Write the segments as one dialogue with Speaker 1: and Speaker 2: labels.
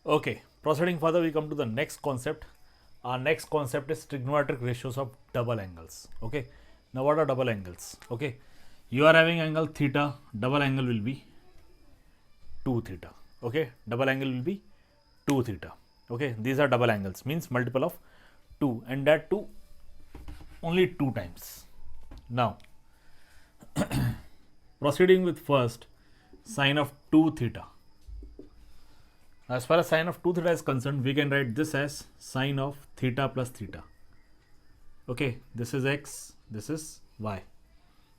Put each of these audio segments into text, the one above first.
Speaker 1: Okay, proceeding further, we come to the next concept. Our next concept is trigonometric ratios of double angles. Okay, now what are double angles? Okay, you are having angle theta, double angle will be 2 theta. Okay, double angle will be 2 theta. Okay, these are double angles, means multiple of 2, and that 2 only 2 times. Now, proceeding with first sine of 2 theta. As far as sine of 2 theta is concerned, we can write this as sine of theta plus theta. Okay, this is x, this is y.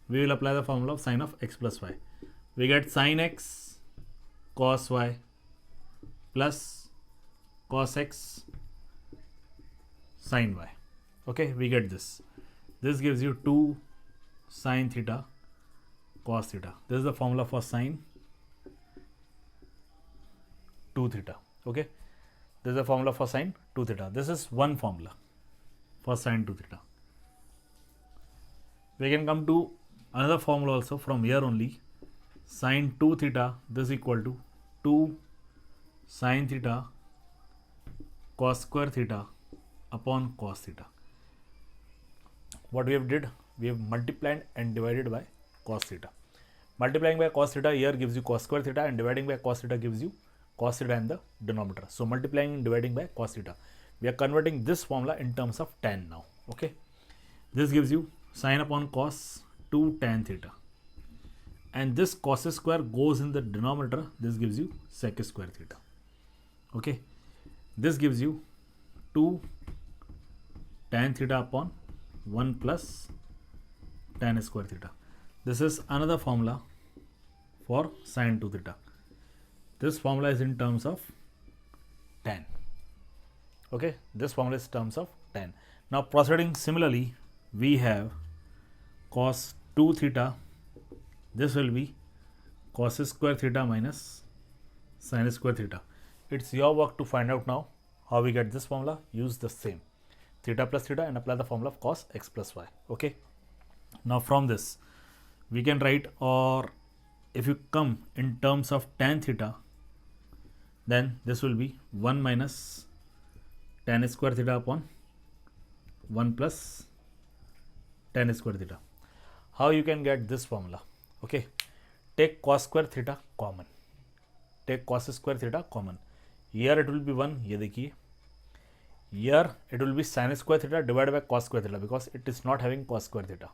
Speaker 1: We will apply the formula of sine of x plus y. We get sine x cos y plus cos x sine y. Okay, we get this. This gives you 2 sine theta cos theta. This is the formula for sine 2 theta. Okay, this is the formula for sine 2 theta. This is one formula for sine 2 theta. We can come to another formula also from here only. Sine 2 theta, this is equal to 2 sine theta cos square theta upon cos theta. What we have did, we have multiplied and divided by cos theta. Multiplying by cos theta here gives you cos square theta, and dividing by cos theta gives you cos theta in the denominator. So multiplying and dividing by cos theta. We are converting this formula in terms of tan now. Okay, this gives you sine upon cos 2 tan theta, and this cos square goes in the denominator. This gives you sec square theta. Okay, this gives you 2 tan theta upon 1 plus tan square theta. This is another formula for sine 2 theta. This formula is in terms of tan. Okay, this formula is in terms of tan. Now proceeding similarly, we have cos 2 theta. This will be cos square theta minus sin square theta. It's your work to find out now how we get this formula. Use the same theta plus theta and apply the formula of cos x plus y. Okay, now from this we can write, or if you come in terms of tan theta, then this will be 1 minus tan square theta upon 1 plus tan square theta. How you can get this formula? Okay, take cos square theta common. Take cos square theta common. Here it will be 1. ये देखिए. Here it will be sin square theta divided by cos square theta, because it is not having cos square theta.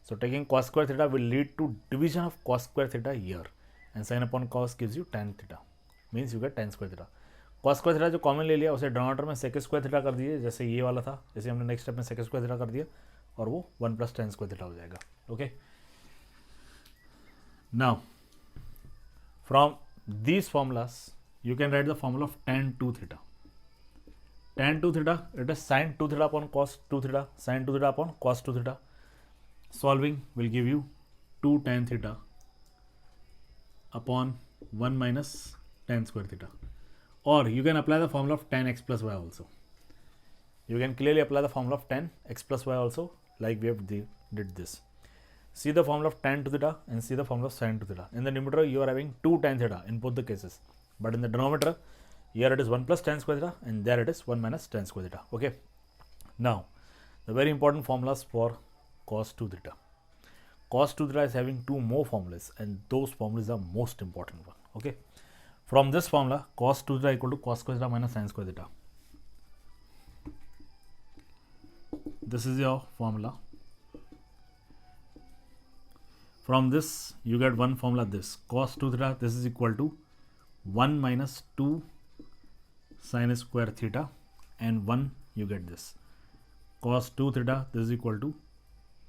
Speaker 1: So taking cos square theta will lead to division of cos square theta here, and sin upon cos gives you tan theta, means you get tan square theta. cos square theta जो common ले लिया उसे denominator में sec square theta कर दीजिए, जैसे ये वाला था, जैसे हमने नेक्स्ट स्टेप में sec square theta कर दिया, और वो 1 plus tan square theta हो जाएगा. Okay, now from these formulas you can write the formula of tan 2 theta. Tan 2 theta, it is sin 2 theta upon cos 2 theta, sin 2 theta upon cos 2 theta. Solving will give you 2 tan theta upon 1 minus tan square theta. Or you can apply the formula of tan x plus y also. You can clearly apply the formula of tan x plus y also, like we have did this. See the formula of tan 2 theta and see the formula of sin 2 theta. In the numerator you are having 2 tan theta in both the cases, but in the denominator here it is 1 plus tan square theta, and there it is 1 minus tan square theta. Okay, now the very important formulas for cos 2 theta. Cos 2 theta is having 2 more formulas, and those formulas are most important one. Okay, from this formula cos 2 theta equal to cos square theta minus sin square theta. This is your formula. From this you get one formula, this cos 2 theta, this is equal to 1 minus 2 sin square theta, and 1 you get this cos 2 theta, this is equal to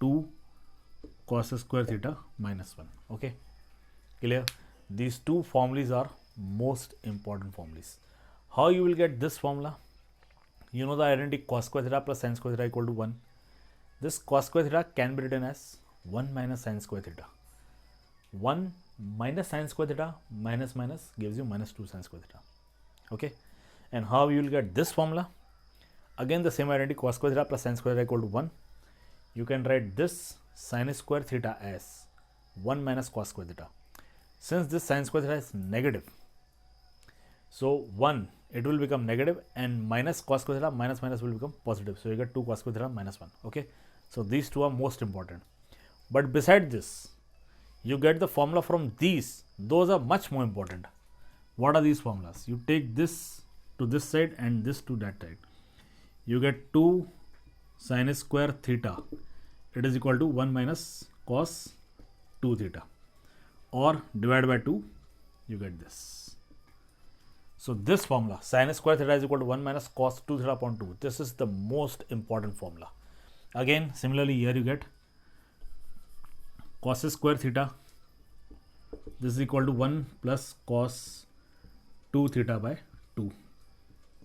Speaker 1: 2 cos square theta minus 1. Okay, clear? These two formulas are most important formulas. How you will get this formula? You know the identity cos square theta plus sin square theta equal to 1. This cos square theta can be written as 1 minus sin square theta. 1 minus sin square theta minus minus gives you minus 2 sin square theta. Okay, and how you will get this formula? Again the same identity cos square theta plus sin square theta equal to 1. You can write this sin square theta as 1 minus cos square theta. Since this sin square theta is negative, so 1 it will become negative, and minus cos square theta minus minus will become positive. So you get 2 cos square theta minus 1. Okay, so these two are most important. But beside this, you get the formula from these. Those are much more important. What are these formulas? You take this to this side and this to that side. You get 2 sin square theta. It is equal to 1 minus cos 2 theta. Or divide by 2, you get this. So this formula, sin square theta is equal to 1 minus cos 2 theta upon 2. This is the most important formula. Again, similarly here you get cos square theta. This is equal to 1 plus cos 2 theta by 2.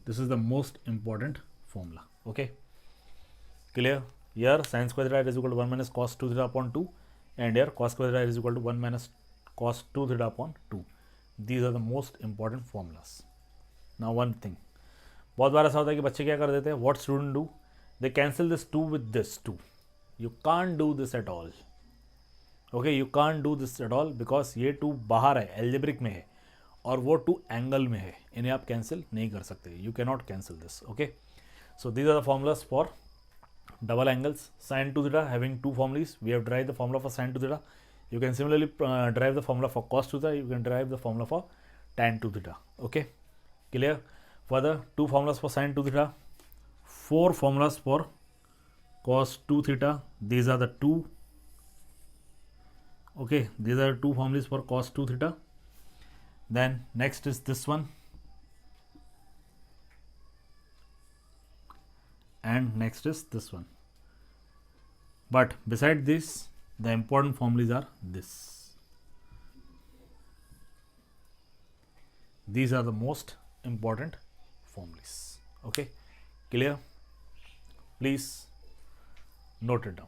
Speaker 1: This is the most important formula. Okay, clear? Here sin square theta is equal to 1 minus cos 2 theta upon 2, and here cos square theta is equal to 1 minus cos 2 theta upon 2. These are the most important formulas. Now one thing, बहुत बार ऐसा होता है कि बच्चे क्या कर देते हैं, what student do, they cancel this 2 with this 2. You can't do this at all. Okay, you can't do this at all because ये 2 बाहर है, algebraic में है, और वो 2 एंगल में है. इन्हें आप कैंसिल नहीं कर सकते. You cannot cancel this. Okay, so these are the formulas for double angles. Sin 2 theta having 2 formulas. We have derived the formula for sin 2 theta. You can similarly derive the formula for cos 2 theta. You can derive the formula for tan 2 theta. Okay, clear? Further, 2 formulas for sin 2 theta, 4 formulas for cos 2 theta. These are the 2. Okay, these are 2 formulas for cos 2 theta. Then next is this one, and next is this one. But beside this, the important formulas are this. These are the most important formulas. Okay, clear? Please note it down.